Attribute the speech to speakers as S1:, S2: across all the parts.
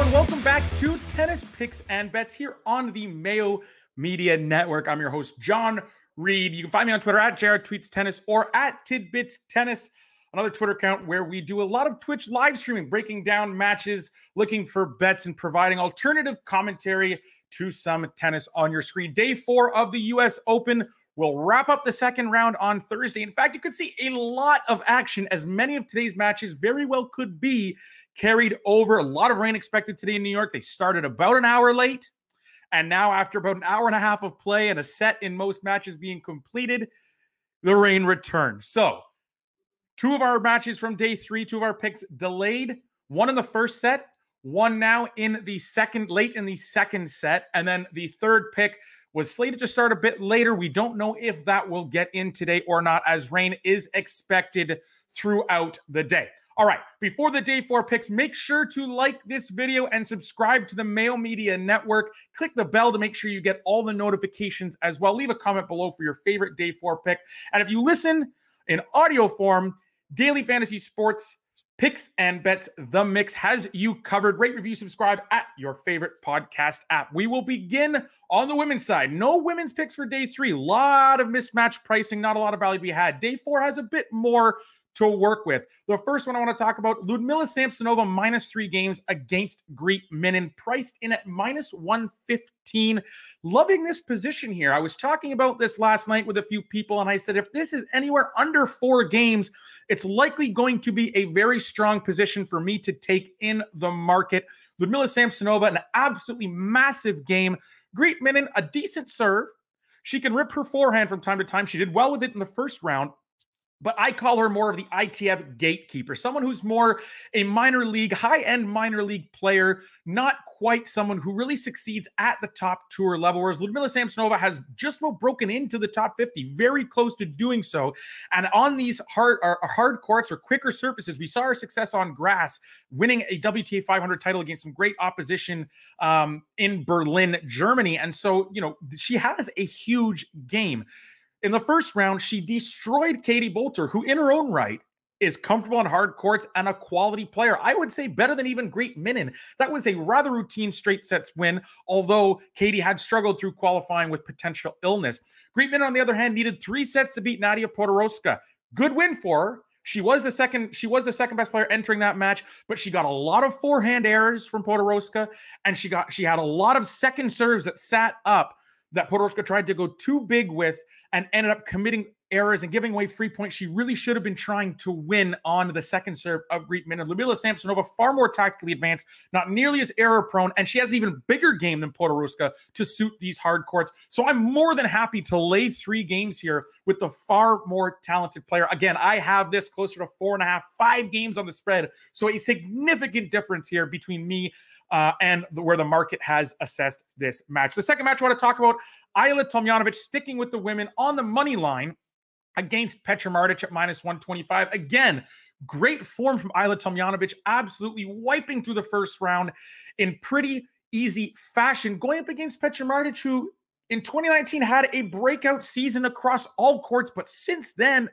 S1: everyone. Welcome back to Tennis Picks and Bets here on the Mayo Media Network. I'm your host, Jon Reid. You can find me on Twitter at JaredTweetsTennis or at TidbitsTennis, another Twitter account where we do a lot of Twitch live streaming, breaking down matches, looking for bets, and providing alternative commentary to some tennis on your screen. Day 4 of the U.S. Open. We'll wrap up the second round on Thursday. In fact, you could see a lot of action, as many of today's matches very well could be carried over. A lot of rain expected today in New York. They started about an hour late, and now after about an hour and a half of play and a set in most matches being completed, the rain returned. So 2 of our matches from day 3, 2 of our picks delayed. 1 in the first set, 1 now in the second, late in the second set, and then the third pick was slated to start a bit later. We don't know if that will get in today or not, as rain is expected throughout the day. All right, before the day 4 picks, make sure to like this video and subscribe to the Mayo Media Network. Click the bell to make sure you get all the notifications as well. Leave a comment below for your favorite day 4 pick. And if you listen in audio form, Daily Fantasy Sports Picks and Bets, The Mix has you covered. Rate, review, subscribe at your favorite podcast app. We will begin on the women's side. No women's picks for day 3. A lot of mismatched pricing, not a lot of value to be had. Day 4 has a bit more to work with. The first one I want to talk about, Ludmila Samsonova -3 games against Greet Minnen, priced in at -115. Loving this position here. I was talking about this last night with a few people, and I said, if this is anywhere under 4 games, it's likely going to be a very strong position for me to take in the market. Ludmila Samsonova, an absolutely massive game. Greet Minnen, a decent serve. She can rip her forehand from time to time. She did well with it in the first round. But I call her more of the ITF gatekeeper, someone who's more a minor league, high-end minor league player, not quite someone who really succeeds at the top tour level, whereas Ludmila Samsonova has just about broken into the top 50, very close to doing so. And on these hard courts or quicker surfaces, we saw her success on grass, winning a WTA 500 title against some great opposition in Berlin, Germany. And so, you know, she has a huge game. In the first round, she destroyed Katie Bolter, who in her own right is comfortable on hard courts and a quality player. I would say better than even Greet Minnen. That was a rather routine straight sets win, although Katie had struggled through qualifying with potential illness. Greet Minnen, on the other hand, needed 3 sets to beat Nadia Podoroska. Good win for her. She was the second best player entering that match, but she got a lot of forehand errors from Podoroska, and she had a lot of second serves that sat up that Podoroska tried to go too big with and ended up committing errors and giving away free points. She really should have been trying to win on the second serve of Greet Minnen. Ludmila Samsonova, far more tactically advanced, not nearly as error-prone, and she has an even bigger game than Podoroska to suit these hard courts. So I'm more than happy to lay 3 games here with the far more talented player. Again, I have this closer to 4.5, 5 games on the spread. So a significant difference here between me and where the market has assessed this match. The second match I want to talk about, Ajla Tomljanovic sticking with the women on the money line against Petra Martic at -125. Again, great form from Ajla Tomljanovic, absolutely wiping through the first round in pretty easy fashion, going up against Petra Martic, who in 2019 had a breakout season across all courts, but since then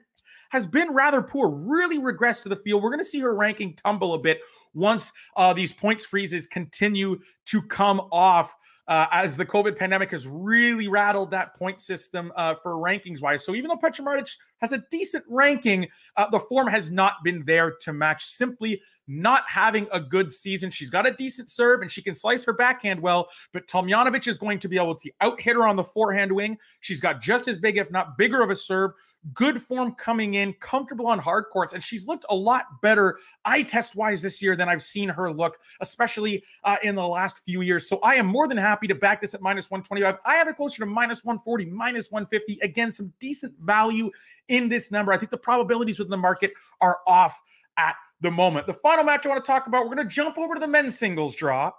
S1: has been rather poor, really regressed to the field. We're going to see her ranking tumble a bit once these points freezes continue to come off, as the COVID pandemic has really rattled that point system for rankings-wise. So even though Petra Martic has a decent ranking, the form has not been there to match, simply not having a good season. She's got a decent serve, and she can slice her backhand well, but Tomljanovic is going to be able to out-hit her on the forehand wing. She's got just as big, if not bigger, of a serve. Good form coming in, comfortable on hard courts, and she's looked a lot better eye test-wise this year than I've seen her look, especially in the last few years. So I am more than happy to back this at -125. I have it closer to -140, -150. Again, some decent value in this number. I think the probabilities within the market are off at the moment. The final match I want to talk about, we're going to jump over to the men's singles draw.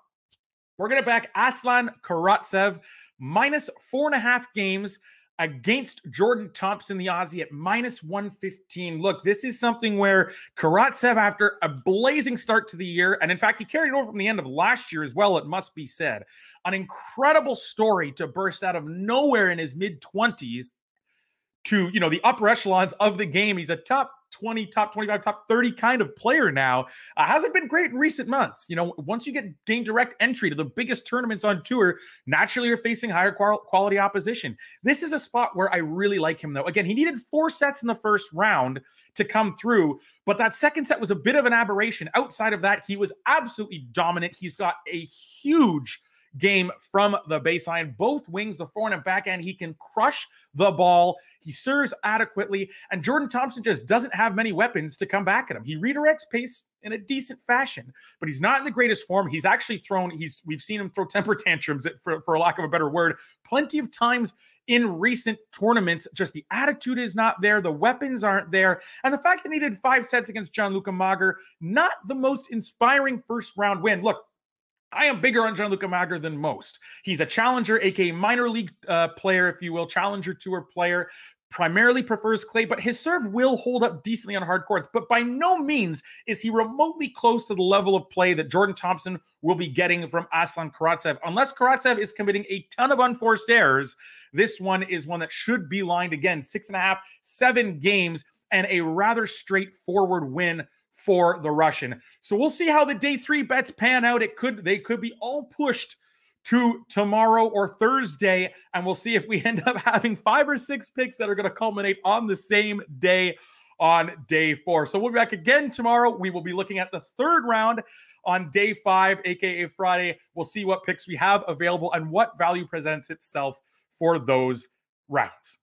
S1: We're going to back Aslan Karatsev -4.5 games against Jordan Thompson, the Aussie, at -115. Look, this is something where Karatsev, after a blazing start to the year, and in fact, he carried it over from the end of last year as well, it must be said, an incredible story to burst out of nowhere in his mid-20s to, you know, the upper echelons of the game. He's a top 20, top 25, top 30 kind of player now. Hasn't been great in recent months. You know, once you gain direct entry to the biggest tournaments on tour, naturally you're facing higher quality opposition. This is a spot where I really like him, though. Again, he needed 4 sets in the first round to come through, but that second set was a bit of an aberration. Outside of that, he was absolutely dominant. He's got a huge game from the baseline, both wings, the forehand and backhand. He can crush the ball. He serves adequately, and Jordan Thompson just doesn't have many weapons to come back at him. He redirects pace in a decent fashion, but he's not in the greatest form. He's actually we've seen him throw temper tantrums, for a lack of a better word, plenty of times in recent tournaments. Just the attitude is not there. The weapons aren't there. And the fact that he did 5 sets against Gianluca Mager, not the most inspiring first round win. Look, I am bigger on Gianluca Mager than most. He's a challenger, aka minor league player, if you will, challenger tour player, primarily prefers clay, but his serve will hold up decently on hard courts. But by no means is he remotely close to the level of play that Jordan Thompson will be getting from Aslan Karatsev. Unless Karatsev is committing a ton of unforced errors, this one is one that should be lined again. 6.5, 7 games, and a rather straightforward win for the Russian. So we'll see how the day 3 bets pan out. They could be all pushed to tomorrow or Thursday, and we'll see if we end up having 5 or 6 picks that are going to culminate on the same day on day 4. So we'll be back again tomorrow. We will be looking at the 3rd round on day 5, aka Friday. We'll see what picks we have available and what value presents itself for those rounds.